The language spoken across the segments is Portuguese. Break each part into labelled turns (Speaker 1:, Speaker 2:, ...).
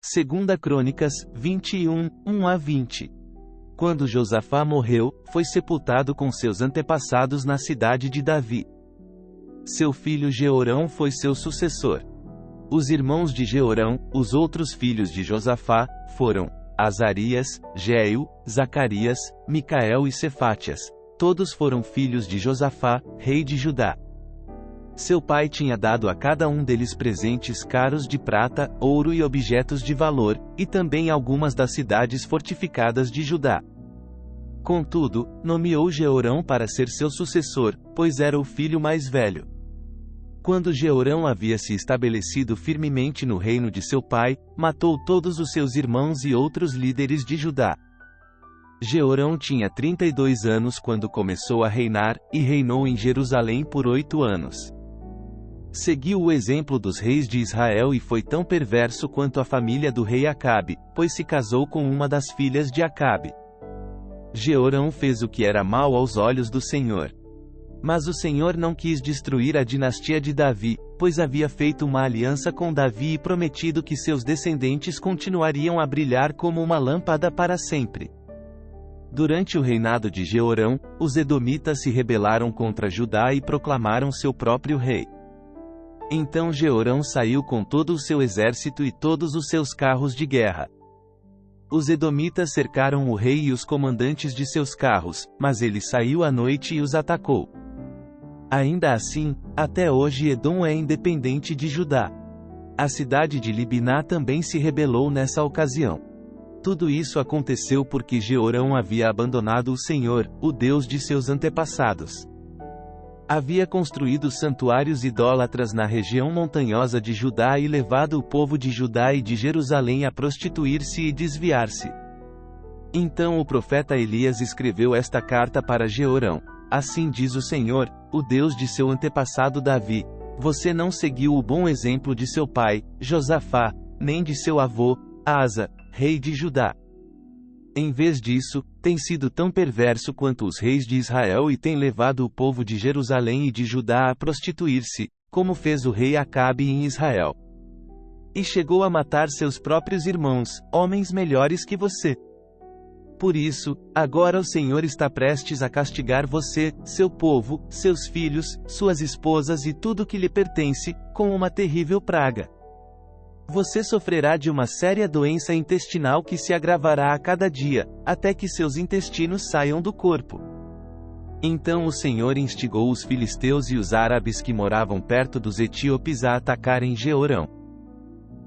Speaker 1: Segunda Crônicas, 21, 1 a 20. Quando Josafá morreu, foi sepultado com seus antepassados na cidade de Davi. Seu filho Jeorão foi seu sucessor. Os irmãos de Jeorão, os outros filhos de Josafá, foram Azarias, Jeú, Zacarias, Micael e Cefatias. Todos foram filhos de Josafá, rei de Judá. Seu pai tinha dado a cada um deles presentes caros de prata, ouro e objetos de valor, e também algumas das cidades fortificadas de Judá. Contudo, nomeou Jeorão para ser seu sucessor, pois era o filho mais velho. Quando Jeorão havia se estabelecido firmemente no reino de seu pai, matou todos os seus irmãos e outros líderes de Judá. Jeorão tinha 32 anos quando começou a reinar, e reinou em Jerusalém por 8 anos. Seguiu o exemplo dos reis de Israel e foi tão perverso quanto a família do rei Acabe, pois se casou com uma das filhas de Acabe. Jeorão fez o que era mal aos olhos do Senhor. Mas o Senhor não quis destruir a dinastia de Davi, pois havia feito uma aliança com Davi e prometido que seus descendentes continuariam a brilhar como uma lâmpada para sempre. Durante o reinado de Jeorão, os edomitas se rebelaram contra Judá e proclamaram seu próprio rei. Então Jeorão saiu com todo o seu exército e todos os seus carros de guerra. Os edomitas cercaram o rei e os comandantes de seus carros, mas ele saiu à noite e os atacou. Ainda assim, até hoje Edom é independente de Judá. A cidade de Libná também se rebelou nessa ocasião. Tudo isso aconteceu porque Jeorão havia abandonado o Senhor, o Deus de seus antepassados. Havia construído santuários idólatras na região montanhosa de Judá e levado o povo de Judá e de Jerusalém a prostituir-se e desviar-se. Então o profeta Elias escreveu esta carta para Jeorão. Assim diz o Senhor, o Deus de seu antepassado Davi: você não seguiu o bom exemplo de seu pai, Josafá, nem de seu avô, Asa, rei de Judá. Em vez disso, tem sido tão perverso quanto os reis de Israel e tem levado o povo de Jerusalém e de Judá a prostituir-se, como fez o rei Acabe em Israel. E chegou a matar seus próprios irmãos, homens melhores que você. Por isso, agora o Senhor está prestes a castigar você, seu povo, seus filhos, suas esposas e tudo que lhe pertence, com uma terrível praga. Você sofrerá de uma séria doença intestinal que se agravará a cada dia, até que seus intestinos saiam do corpo. Então o Senhor instigou os filisteus e os árabes que moravam perto dos etíopes a atacarem Jeorão.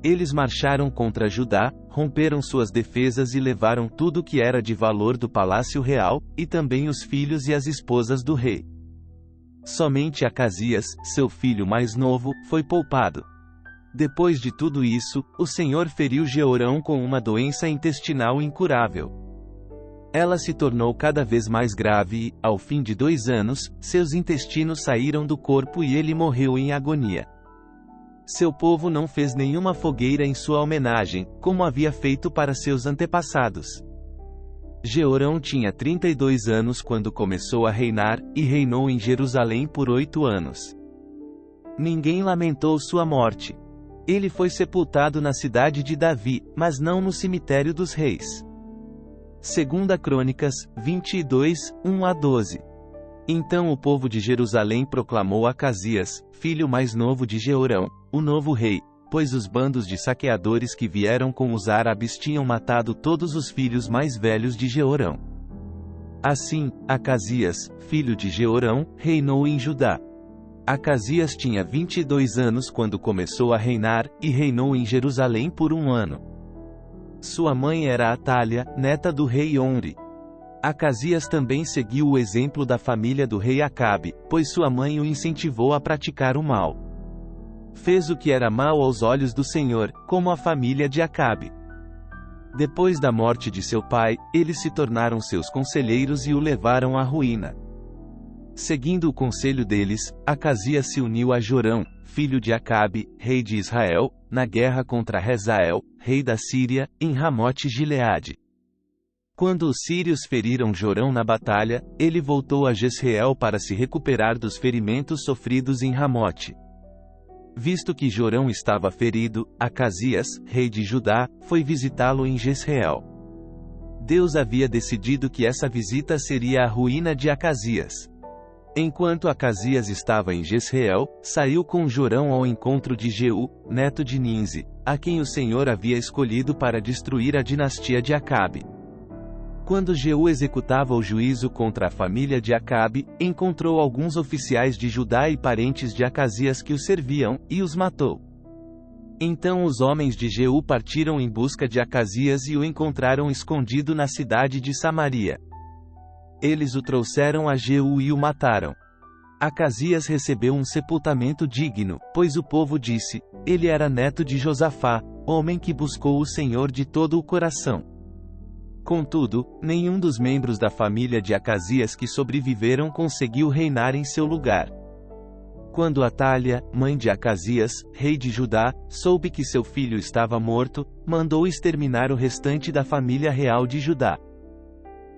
Speaker 1: Eles marcharam contra Judá, romperam suas defesas e levaram tudo que era de valor do palácio real, e também os filhos e as esposas do rei. Somente Acasias, seu filho mais novo, foi poupado. Depois de tudo isso, o Senhor feriu Jeorão com uma doença intestinal incurável. Ela se tornou cada vez mais grave e, ao fim de 2 anos, seus intestinos saíram do corpo e ele morreu em agonia. Seu povo não fez nenhuma fogueira em sua homenagem, como havia feito para seus antepassados. Jeorão tinha 32 anos quando começou a reinar, e reinou em Jerusalém por 8 anos. Ninguém lamentou sua morte. Ele foi sepultado na cidade de Davi, mas não no cemitério dos reis. Segunda Crônicas, 22, 1 a 12. Então o povo de Jerusalém proclamou Acasias, filho mais novo de Jeorão, o novo rei, pois os bandos de saqueadores que vieram com os árabes tinham matado todos os filhos mais velhos de Jeorão. Assim, Acasias, filho de Jeorão, reinou em Judá. Acasias tinha 22 anos quando começou a reinar, e reinou em Jerusalém por 1 ano. Sua mãe era Atália, neta do rei Omri. Acasias também seguiu o exemplo da família do rei Acabe, pois sua mãe o incentivou a praticar o mal. Fez o que era mal aos olhos do Senhor, como a família de Acabe. Depois da morte de seu pai, eles se tornaram seus conselheiros e o levaram à ruína. Seguindo o conselho deles, Acasias se uniu a Jorão, filho de Acabe, rei de Israel, na guerra contra Rezael, rei da Síria, em Ramote-Gileade. Quando os sírios feriram Jorão na batalha, ele voltou a Jezreel para se recuperar dos ferimentos sofridos em Ramote. Visto que Jorão estava ferido, Acasias, rei de Judá, foi visitá-lo em Jezreel. Deus havia decidido que essa visita seria a ruína de Acasias. Enquanto Acasias estava em Jezreel, saiu com Jorão ao encontro de Jeú, neto de Ninzi, a quem o Senhor havia escolhido para destruir a dinastia de Acabe. Quando Jeú executava o juízo contra a família de Acabe, encontrou alguns oficiais de Judá e parentes de Acasias que o serviam, e os matou. Então os homens de Jeú partiram em busca de Acasias e o encontraram escondido na cidade de Samaria. Eles o trouxeram a Jeú e o mataram. Acasias recebeu um sepultamento digno, pois o povo disse: ele era neto de Josafá, homem que buscou o Senhor de todo o coração. Contudo, nenhum dos membros da família de Acasias que sobreviveram conseguiu reinar em seu lugar. Quando Atália, mãe de Acasias, rei de Judá, soube que seu filho estava morto, mandou exterminar o restante da família real de Judá.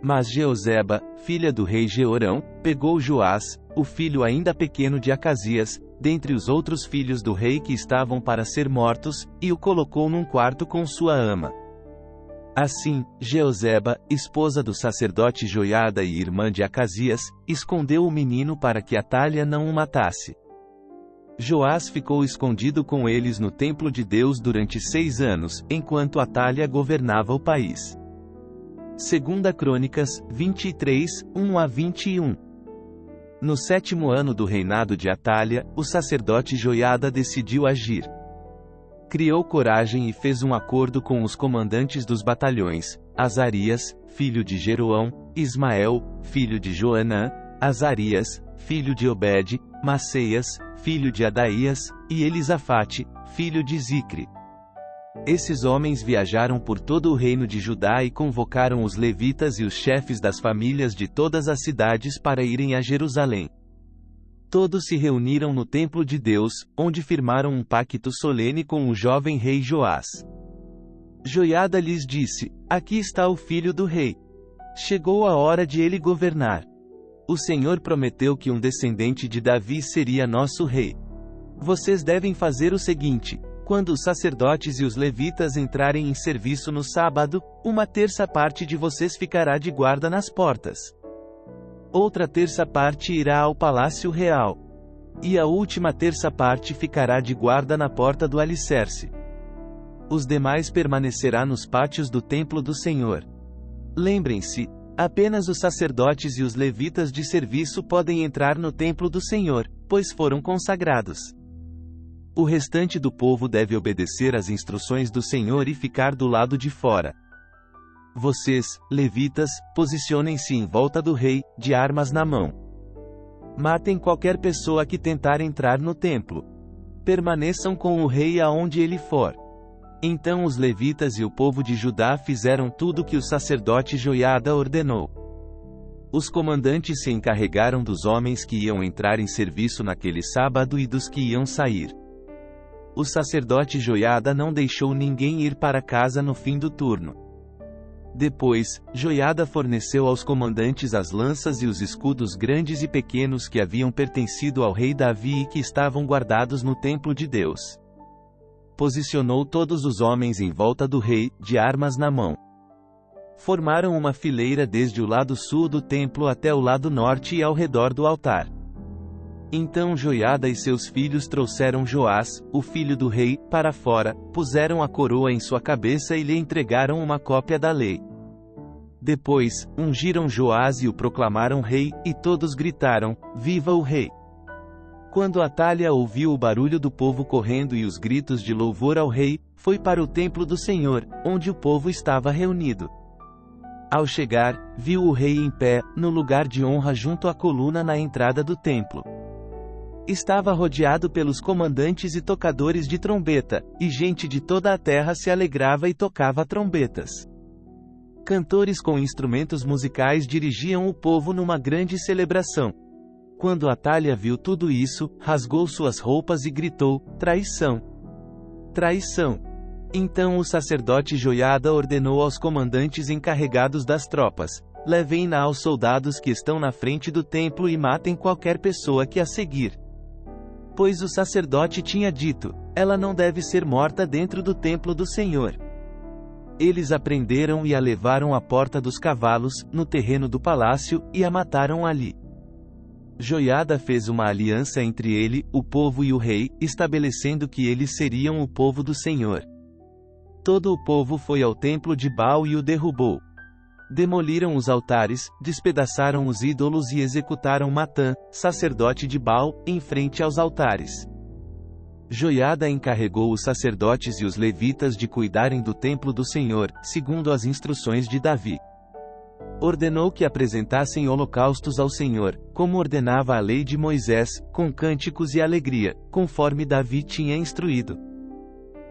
Speaker 1: Mas Jeozeba, filha do rei Jeorão, pegou Joás, o filho ainda pequeno de Acasias, dentre os outros filhos do rei que estavam para ser mortos, e o colocou num quarto com sua ama. Assim, Jeozeba, esposa do sacerdote Joiada e irmã de Acasias, escondeu o menino para que Atália não o matasse. Joás ficou escondido com eles no templo de Deus durante 6 anos, enquanto Atália governava o país. 2 Crônicas, 23, 1-21. No 7º ano do reinado de Atália, o sacerdote Joiada decidiu agir. Criou coragem e fez um acordo com os comandantes dos batalhões, Azarias, filho de Jeroão, Ismael, filho de Joanã, Azarias, filho de Obed, Maceias, filho de Adaías, e Elisafate, filho de Zicre. Esses homens viajaram por todo o reino de Judá e convocaram os levitas e os chefes das famílias de todas as cidades para irem a Jerusalém. Todos se reuniram no templo de Deus, onde firmaram um pacto solene com o jovem rei Joás. Joiada lhes disse: aqui está o filho do rei. Chegou a hora de ele governar. O Senhor prometeu que um descendente de Davi seria nosso rei. Vocês devem fazer o seguinte: quando os sacerdotes e os levitas entrarem em serviço no sábado, 1/3 parte de vocês ficará de guarda nas portas. Outra 1/3 parte irá ao palácio real. E a última 1/3 parte ficará de guarda na porta do alicerce. Os demais permanecerá nos pátios do templo do Senhor. Lembrem-se, apenas os sacerdotes e os levitas de serviço podem entrar no templo do Senhor, pois foram consagrados. O restante do povo deve obedecer às instruções do Senhor e ficar do lado de fora. Vocês, levitas, posicionem-se em volta do rei, de armas na mão. Matem qualquer pessoa que tentar entrar no templo. Permaneçam com o rei aonde ele for. Então os levitas e o povo de Judá fizeram tudo o que o sacerdote Joiada ordenou. Os comandantes se encarregaram dos homens que iam entrar em serviço naquele sábado e dos que iam sair. O sacerdote Joiada não deixou ninguém ir para casa no fim do turno. Depois, Joiada forneceu aos comandantes as lanças e os escudos grandes e pequenos que haviam pertencido ao rei Davi e que estavam guardados no templo de Deus. Posicionou todos os homens em volta do rei, de armas na mão. Formaram uma fileira desde o lado sul do templo até o lado norte e ao redor do altar. Então Joiada e seus filhos trouxeram Joás, o filho do rei, para fora, puseram a coroa em sua cabeça e lhe entregaram uma cópia da lei. Depois, ungiram Joás e o proclamaram rei, e todos gritaram: Viva o rei! Quando Atália ouviu o barulho do povo correndo e os gritos de louvor ao rei, foi para o templo do Senhor, onde o povo estava reunido. Ao chegar, viu o rei em pé, no lugar de honra junto à coluna na entrada do templo. Estava rodeado pelos comandantes e tocadores de trombeta, e gente de toda a terra se alegrava e tocava trombetas. Cantores com instrumentos musicais dirigiam o povo numa grande celebração. Quando Atália viu tudo isso, rasgou suas roupas e gritou: traição! Traição! Então o sacerdote Joiada ordenou aos comandantes encarregados das tropas: levem-na aos soldados que estão na frente do templo e matem qualquer pessoa que a seguir. Pois o sacerdote tinha dito: ela não deve ser morta dentro do templo do Senhor. Eles a prenderam e a levaram à porta dos cavalos, no terreno do palácio, e a mataram ali. Joiada fez uma aliança entre ele, o povo e o rei, estabelecendo que eles seriam o povo do Senhor. Todo o povo foi ao templo de Baal e o derrubou. Demoliram os altares, despedaçaram os ídolos e executaram Matã, sacerdote de Baal, em frente aos altares. Joiada encarregou os sacerdotes e os levitas de cuidarem do templo do Senhor, segundo as instruções de Davi. Ordenou que apresentassem holocaustos ao Senhor, como ordenava a lei de Moisés, com cânticos e alegria, conforme Davi tinha instruído.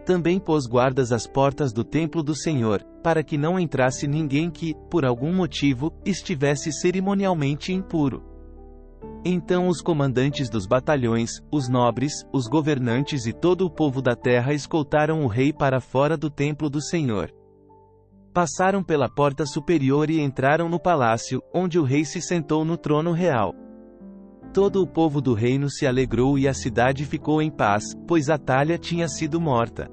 Speaker 1: Também pôs guardas às portas do templo do Senhor, para que não entrasse ninguém que, por algum motivo, estivesse cerimonialmente impuro. Então os comandantes dos batalhões, os nobres, os governantes e todo o povo da terra escoltaram o rei para fora do templo do Senhor. Passaram pela porta superior e entraram no palácio, onde o rei se sentou no trono real. Todo o povo do reino se alegrou e a cidade ficou em paz, pois Atalha tinha sido morta.